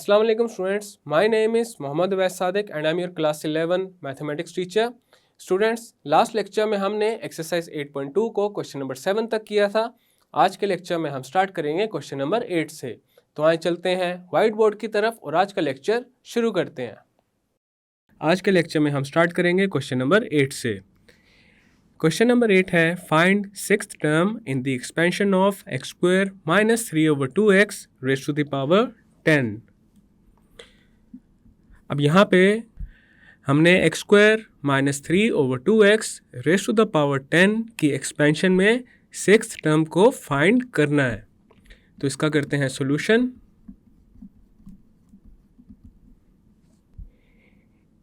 Assalamu alaikum students. My name is Mohammad Uwais Sadiq and I am your class 11 mathematics teacher. Students, last lecture में हमने exercise 8.2 को question number 7 तक किया था. आज के लेक्चर में हम स्टार्ट करेंगे क्वेश्चन नंबर 8 से. तो आइए चलते हैं व्हाइट बोर्ड की तरफ और आज का लेक्चर शुरू करते हैं. आज के लेक्चर में हम स्टार्ट करेंगे क्वेश्चन नंबर 8 से. क्वेश्चन नंबर 8 है find sixth term in the expansion of x square minus 3/2x raise to the power 10. अब यहाँ पे हमने x square minus 3/2x raise to the power 10 की एक्सपेंशन में सिक्स्थ टर्म को फाइंड करना है. तो इसका करते हैं solution.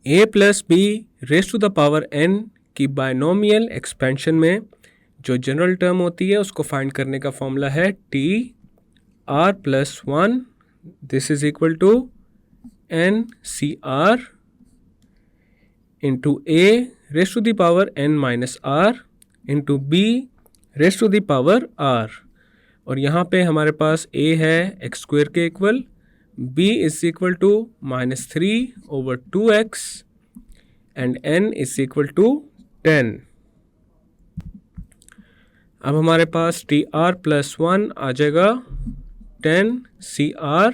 a plus B raise to the power n की बायनोमियल एक्सपेंशन में जो जनरल टर्म होती है उसको फाइंड करने का फॉर्मूला है t r plus 1 this is equal to n c r into a raise to the power n minus r into b raise to the power r. और यहाँ पे हमारे पास a है एक्स स्क्वायर के equal, b is equal to minus 3/2x and n is equal to 10. अब हमारे पास टी आर प्लस 1 आ जाएगा 10 सी आर,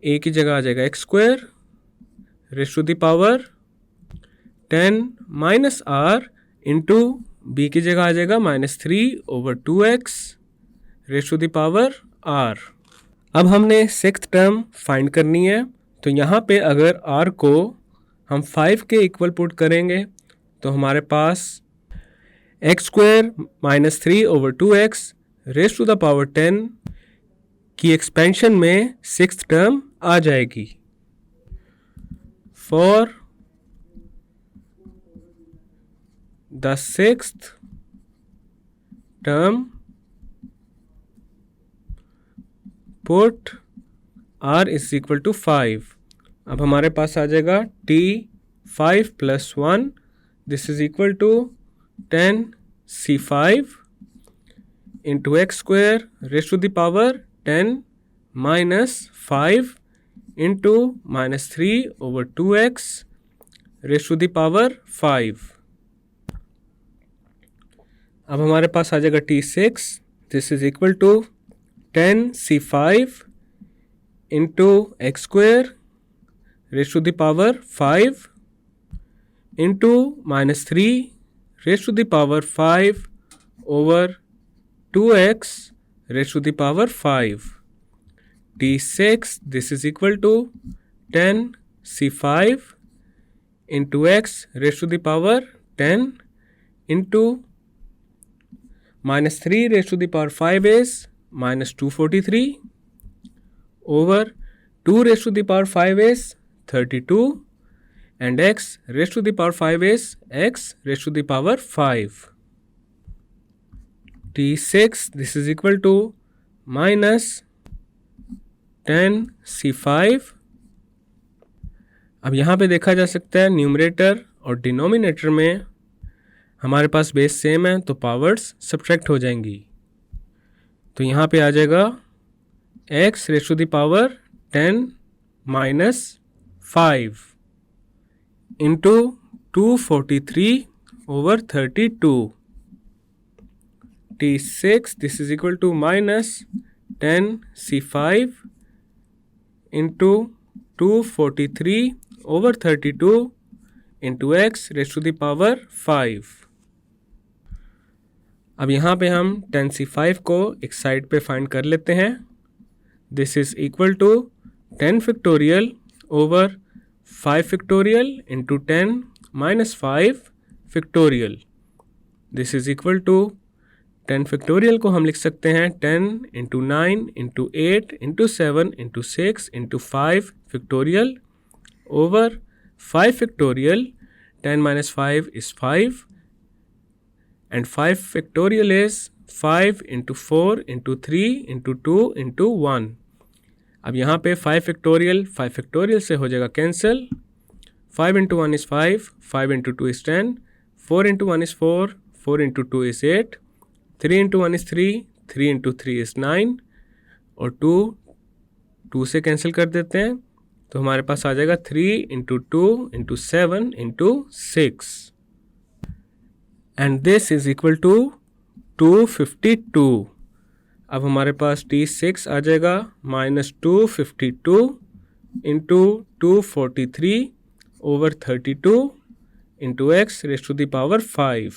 ए की जगह आ जाएगा x square raise to the power 10 minus R into B की जगह आ जाएगा minus 3/2x raise to the power R. अब हमने सिक्स्थ टर्म फाइंड करनी है. तो यहाँ पे अगर r को हम 5 के इक्वल पुट करेंगे तो हमारे पास X square minus 3/2x raise to the power 10 की एक्सपेंशन में सिक्स्थ टर्म आ जाएगी. For the sixth term put r is equal to 5. अब हमारे पास आ जाएगा t 5 plus 1 this is equal to 10 c5 into x square raise to the power 10 minus 5 into minus 3/2x raise to the power 5. अब हमारे पास आ जाएगा t6 this is equal to 10 c5 into x square raise to the power 5 into minus 3 raise to the power 5 over 2x raise to the power 5. t6 this is equal to 10 c5 into x raise to the power 10 into minus 3 raise to the power 5 is minus 243 over 2 raised to the power 5 is 32 and x raised to the power 5 is x raised to the power 5. t6 this is equal to minus 10 c5. अब यहाँ पे देखा जा सकता है numerator और denominator में हमारे पास बेस सेम है तो पावर्स सब्ट्रैक्ट हो जाएंगी. तो यहाँ पे आ जाएगा x raise to the power 10 minus 5 into 243 over 32. t6 this is equal to minus 10 c5 into 243 over 32 into x raise to the power 5. अब यहाँ पे हम 10c5 को एक साइड पे फाइंड कर लेते हैं. This is equal to 10 factorial over 5 factorial into 10 minus 5 factorial. This is equal to 10 factorial को हम लिख सकते हैं 10 into 9 into 8 into 7 into 6 into 5 factorial over 5 factorial. 10 minus 5 is 5 and 5 factorial is 5 into 4 into 3 into 2 into 1. अब यहाँ पे 5 factorial से हो जाएगा cancel. 5 into 1 is 5, 5 into 2 is 10, 4 into 1 is 4, 4 into 2 is 8, 3 into 1 is 3, 3 into 3 is 9 और 2 2 से cancel कर देते हैं तो हमारे पास आ जाएगा 3 into 2 into 7 into 6 and this is equal to 252। अब हमारे पास T6 आ जाएगा -252 into 243 over 32 into x raise to the power 5।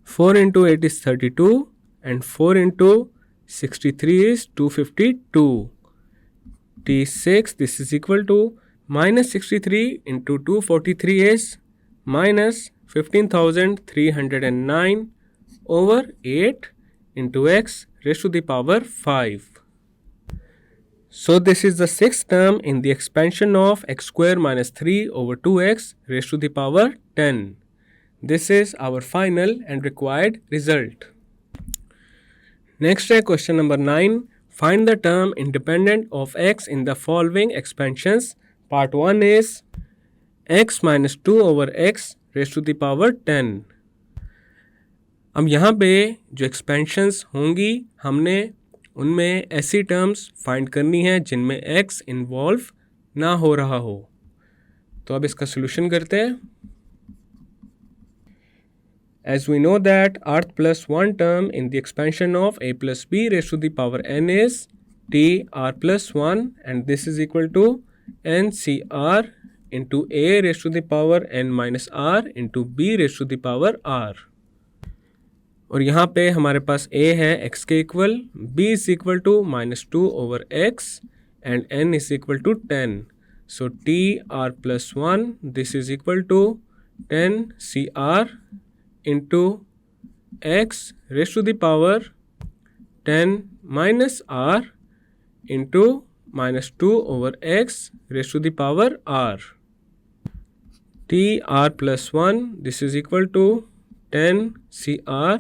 4 into 8 is 32 and 4 into 63 is 252. T6 this is equal to -63 into 243 is -15,309 over 8 into x raised to the power 5. So this is the sixth term in the expansion of x square minus 3 over 2x raised to the power 10. This is our final and required result. Next है question number 9. Find the term independent of x in the following expansions. Part 1 is x minus 2 over x raised to the power 10. अब यहाँ पे जो expansions होंगी हमने उनमें ऐसी terms find करनी है जिनमें x involve ना हो रहा हो। तो अब इसका solution करते हैं। As we know that rth plus 1 term in the expansion of a plus b raised to the power n is t r plus 1 and this is equal to n c r into a raised to the power n minus r into b raised to the power r। और यहाँ पे हमारे पास a है x के equal, b is equal to -2 over x and n is equal to 10. So t r plus 1 this is equal to 10 c r into x raised to the power 10 minus r into -2 over x raised to the power r. T r plus 1 this is equal to 10 c r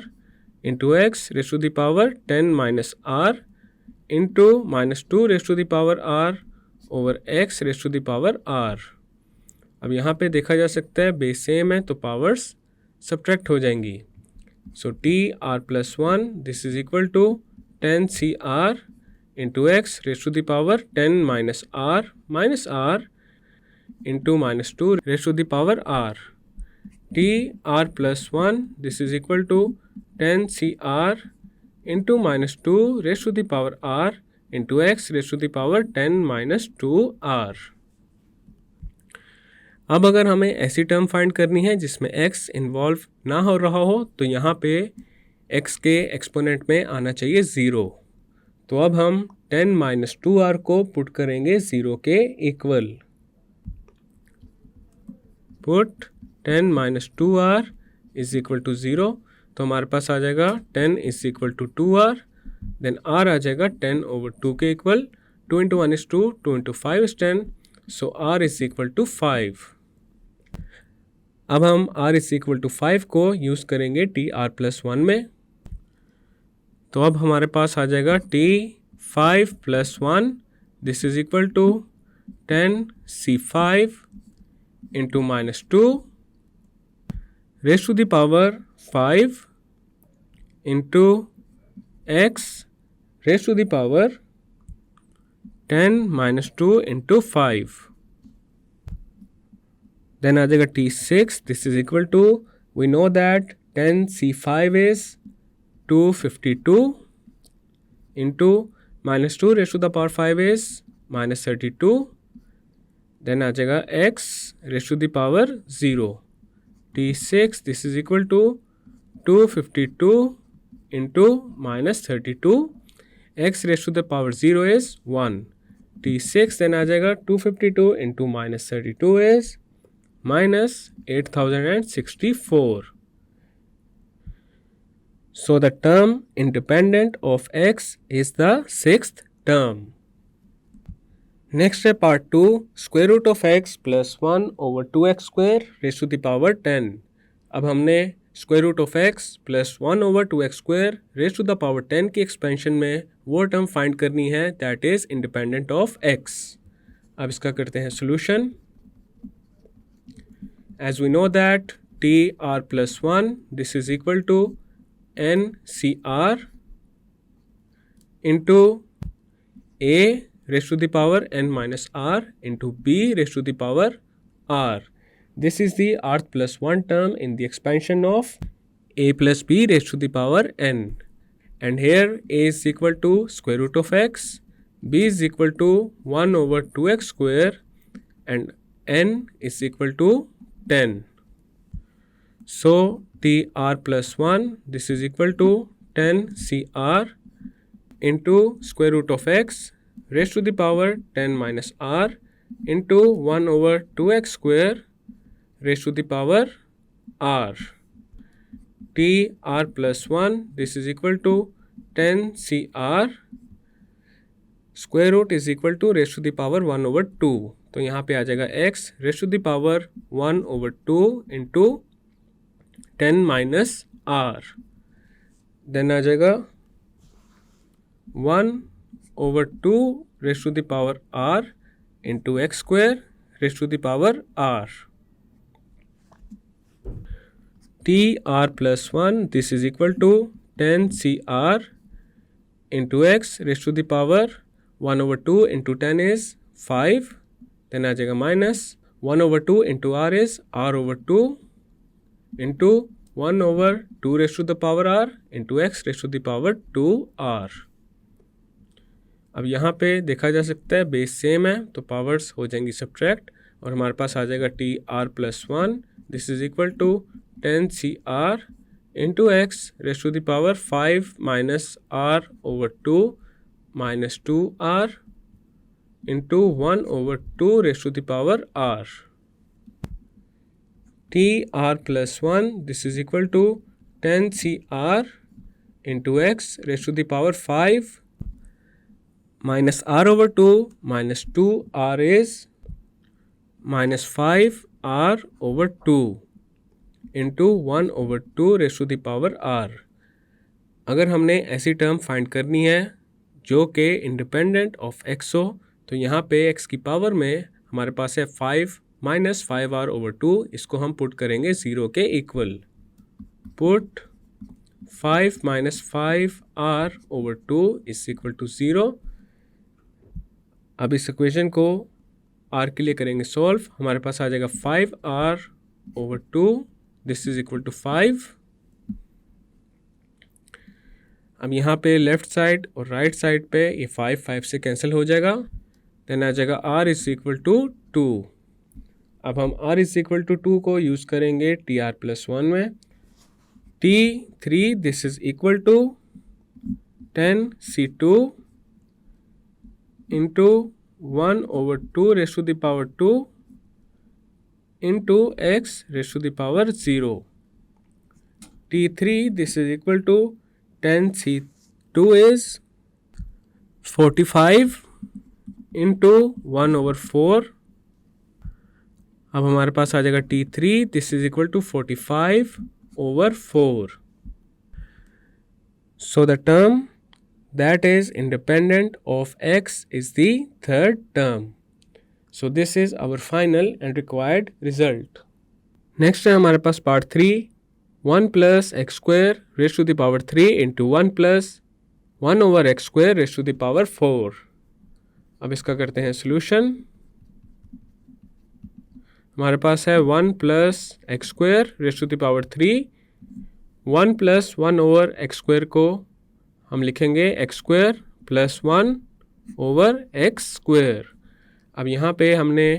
into x raised to the power 10 minus r into -2 raised to the power r over x raised to the power r. अब यहाँ पे देखा जा सकता है base same है तो powers subtract हो जाएंगी। So T R plus 1 this is equal to 10 C R into x raise to the power 10 minus R into -2 raise to the power R. T R plus 1 this is equal to 10 C R into -2 raise to the power R into x raise to the power 10 minus 2 R. अब अगर हमें ऐसी term find करनी है जिसमें x involve ना हो रहा हो तो यहाँ पे x के एक्सपोनेंट में आना चाहिए 0। तो अब हम 10 माइनस 2r को पुट करेंगे 0 के equal. Put 10 minus 2r is equal to 0 तो हमारे पास आ जाएगा 10 is equal to 2r, then r आ जाएगा 10 ओवर 2 के equal. 2 into 1 is 2, 2 into 5 is 10, so r is equal to 5। अब हम r इज इक्वल टू 5 को यूज़ करेंगे टी आर प्लस 1 में। तो अब हमारे पास आ जाएगा T 5 plus 1 this is equal to 10 C 5 into -2 raise to the power 5 into x raise to the power 10 -2 into 5। Then आ जाएगा T6 this is equal to we know that 10 C5 is 252 into -2 raised to the power 5 is -32, then आ जाएगा x raised to the power 0। T6 this is equal to 252 into -32, x raised to the power 0 is 1। T6 then आ जाएगा 252 into -32 is -8064. So the term independent of x is the sixth term. Next है part 2, square root of x plus 1 over 2x square raised to the power 10. अब हमने square root of x plus 1 over 2x square raised to the power 10 की expansion में वो term find करनी है that is independent of x. अब इसका करते हैं solution. As we know that t r plus 1 this is equal to n c r into a raised to the power n minus r into b raised to the power r. This is the rth plus 1 term in the expansion of a plus b raised to the power n. And here a is equal to square root of x, b is equal to 1 over 2x square, and n is equal to 10. So tr plus 1, this is equal to 10 cr into square root of x raised to the power 10 minus r into 1 over 2x square raised to the power r. tr plus 1, this is equal to 10 cr, square root is equal to raised to the power 1 over 2. तो यहाँ पे आ जाएगा x raised to the power 1 over 2 into 10 minus r. Then आ जाएगा 1 over 2 raised to the power r into x square raised to the power r. tr plus 1, this is equal to 10 cr into x raised to the power 1 over 2 into 10 is 5. Then आ जाएगा minus 1 over 2 into r is r over 2 into 1 over 2 raised to the power r into x raised to the power 2r. अब यहाँ पे देखा जा सकता है base same है तो पावर्स हो जाएंगी सब्ट्रैक्ट और हमारे पास आ जाएगा T R plus 1, this is equal to 10 C R into x raise to the power 5 minus R over 2 minus 2r into 1 over 2 raised to the power r. tr plus 1, this is equal to 10 cr into x raised to the power 5 minus r over 2 minus 2r is minus 5r over 2 into 1 over 2 raised to the power r. अगर हमने ऐसी term find करनी है जो कि independent of x हो तो यहाँ पे x की पावर में हमारे पास है 5 माइनस 5r ओवर 2, इसको हम पुट करेंगे 0 के equal. Put 5 minus 5r over 2 is equal to 0. अब इस इक्वेशन को r के लिए करेंगे सॉल्व. हमारे पास आ जाएगा 5r over 2, this is equal to 5. अब यहाँ पे लेफ्ट साइड और राइट साइड पे ये 5 से कैंसिल हो जाएगा. देन आ जाएगा r इज इक्वल टू 2. अब हम r इज इक्वल टू 2 को यूज़ करेंगे tr प्लस 1 में. t3 this is equal to 10 c2 into 1 over 2 raise to the power 2 into x raise to the power 0. t3 this is equal to 10 c2 is 45 into 1 over 4. अब हमारे पास आ जाएगा t3, this is equal to 45 over 4. So the term that is independent of x is the third term. So this is our final and required result. Next है हमारे पास part 3, 1 plus x square raised to the power 3 into 1 plus 1 over x square raised to the power 4. अब इसका करते हैं solution. हमारे पास है 1 plus x square raised to the power 3. 1 plus 1 over x square को हम लिखेंगे x square plus 1 over x square. अब यहाँ पे हमने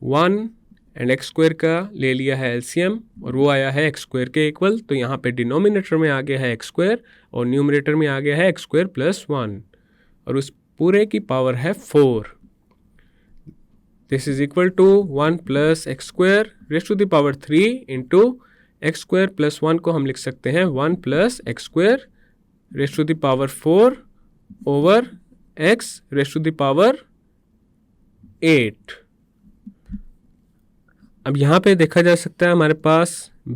1 एंड एक्स स्क्वायर का ले लिया है एलसीएम और वो आया है एक्स स्क्वायर के इक्वल. तो यहाँ पे डिनोमिनेटर में आ गया है एक्स स्क्वायर और न्यूमरेटर में आ गया है एक्स स्क्वायर प्लस 1 और उस पूरे की पावर है 4. This is equal to 1 plus x square raise to the power 3 into x square plus 1 को हम लिख सकते हैं 1 plus x square raise to the power 4 over x raise to the power 8. अब यहाँ पे देखा जा सकता है हमारे पास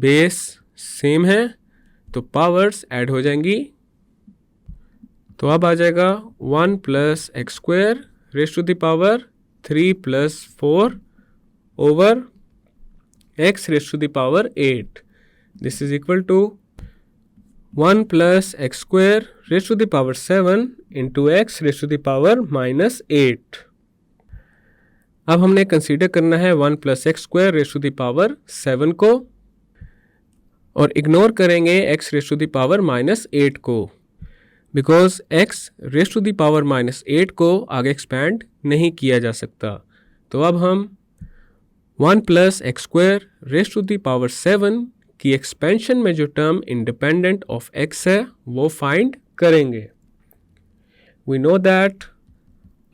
बेस सेम है तो पावर्स ऐड हो जाएंगी. तो अब आ जाएगा 1 plus x square raise to the power 3 plus 4 over x raise to the power 8. This is equal to 1 plus x square raise to the power 7 into x raise to the power -8। अब हमने consider करना है 1 + x² rays to the power 7 को और ignore करेंगे x raise to the power -8 को, because x raise to the power -8 को आगे एक्सपैंड नहीं किया जा सकता। तो अब हम 1 + x² rays to the power 7 की एक्सपेंशन में जो टर्म इंडिपेंडेंट ऑफ x है वो फाइंड करेंगे। We know that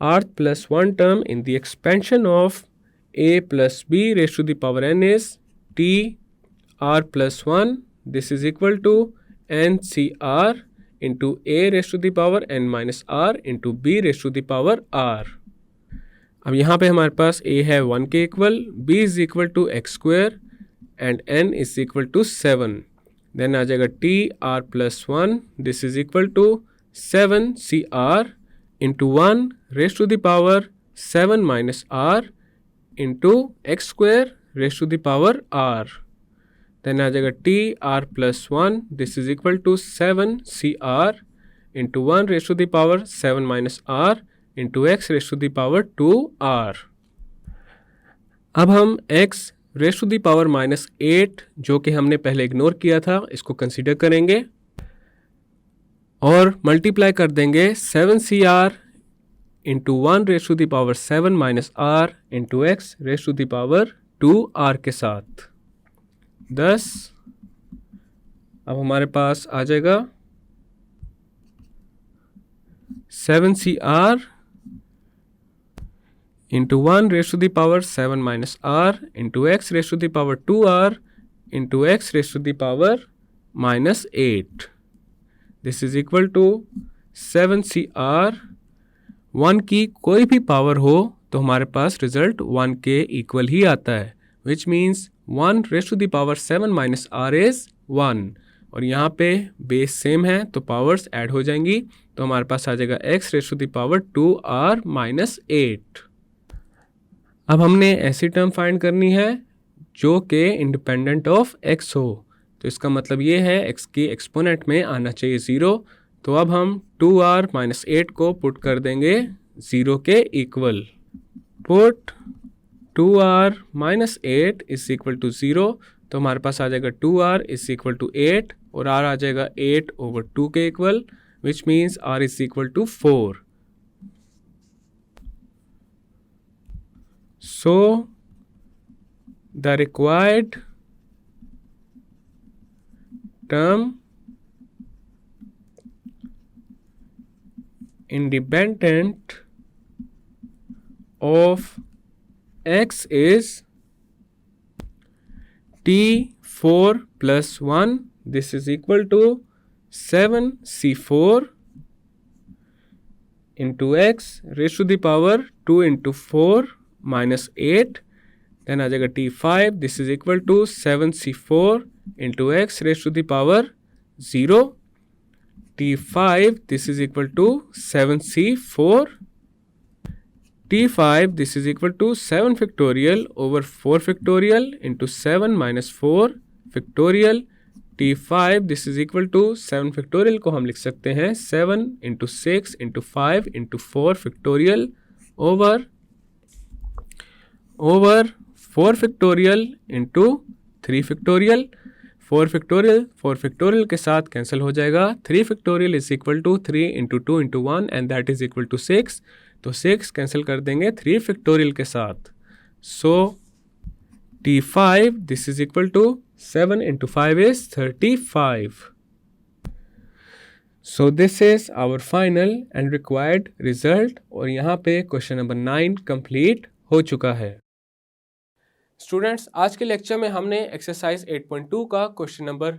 rth plus 1 term in the expansion of a plus b raised to the power n is t r plus 1. This is equal to ncr into a raised to the power n minus r into b raised to the power r. अब यहाँ पे हमारे पास a है 1 के equal, b is equal to x² and n is equal to 7. Then आ जाएगा t r plus 1. This is equal to 7 cr into 1 raised to the power 7 minus r into x² raised to the power r. Then आ जाएगा t r plus 1. This is equal to 7 cr into 1 raised to the power 7 minus r into x raised to the power 2r. अब हम x raised to the power -8 जो कि हमने पहले ignore किया था इसको कंसीडर करेंगे और मल्टीप्लाई कर देंगे 7cr into 1 raise to the power 7 minus r into x raise to the power 2r के साथ 10। अब हमारे पास आ जाएगा 7cr into 1 raise to the power 7 minus r into x raise to the power 2r into x raise to the power -8। This is equal to 7cr 1 की कोई भी पावर हो तो हमारे पास रिजल्ट 1 के इक्वल ही आता है, which means 1 raise to the power 7 minus r is 1 और यहाँ पे बेस सेम है तो पावर्स ऐड हो जाएंगी तो हमारे पास आ जाएगा x raise to the power 2r -8। अब हमने ऐसी टर्म फाइंड करनी है जो कि इंडिपेंडेंट ऑफ x हो, तो इसका मतलब ये है x की एक्सपोनेंट में आना चाहिए 0। तो अब हम 2r -8 को पुट कर देंगे 0 के equal. Put 2r -8 is equal to 0 तो हमारे पास आ जाएगा 2r इज इक्वल टू 8 और r आ जाएगा 8/2 के equal, which means r is equal to 4। So the required term independent of x is t4 plus 1. This is equal to 7c4 into x raised to the power 2 into 4 minus 8. Then आ जाएगा t5. This is equal to 7c4 into x raised to the power 0. t5 this is equal to 7c4. t5 this is equal to 7 factorial over 4 factorial into 7 minus 4 factorial. t5 this is equal to 7 factorial को हम लिख सकते हैं 7 into 6 into 5 into 4 factorial over 4 factorial into 3 factorial. 4 factorial के साथ cancel हो जाएगा। 3 factorial is equal to 3 into 2 into 1 and that is equal to 6. तो 6 कैंसिल कर देंगे 3 factorial के साथ। So t5 this is equal to 7 into 5 is 35. So this is our final and required result और यहाँ पे क्वेश्चन नंबर 9 कंप्लीट हो चुका है। स्टूडेंट्स, आज के लेक्चर में हमने एक्सरसाइज 8.2 का question number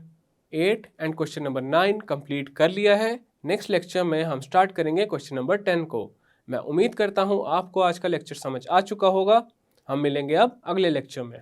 8 and question number 9 complete कर लिया है। नेक्स्ट लेक्चर में हम स्टार्ट करेंगे क्वेश्चन नंबर 10 को। मैं उम्मीद करता हूँ आपको आज का लेक्चर समझ आ चुका होगा। हम मिलेंगे अब अगले लेक्चर में।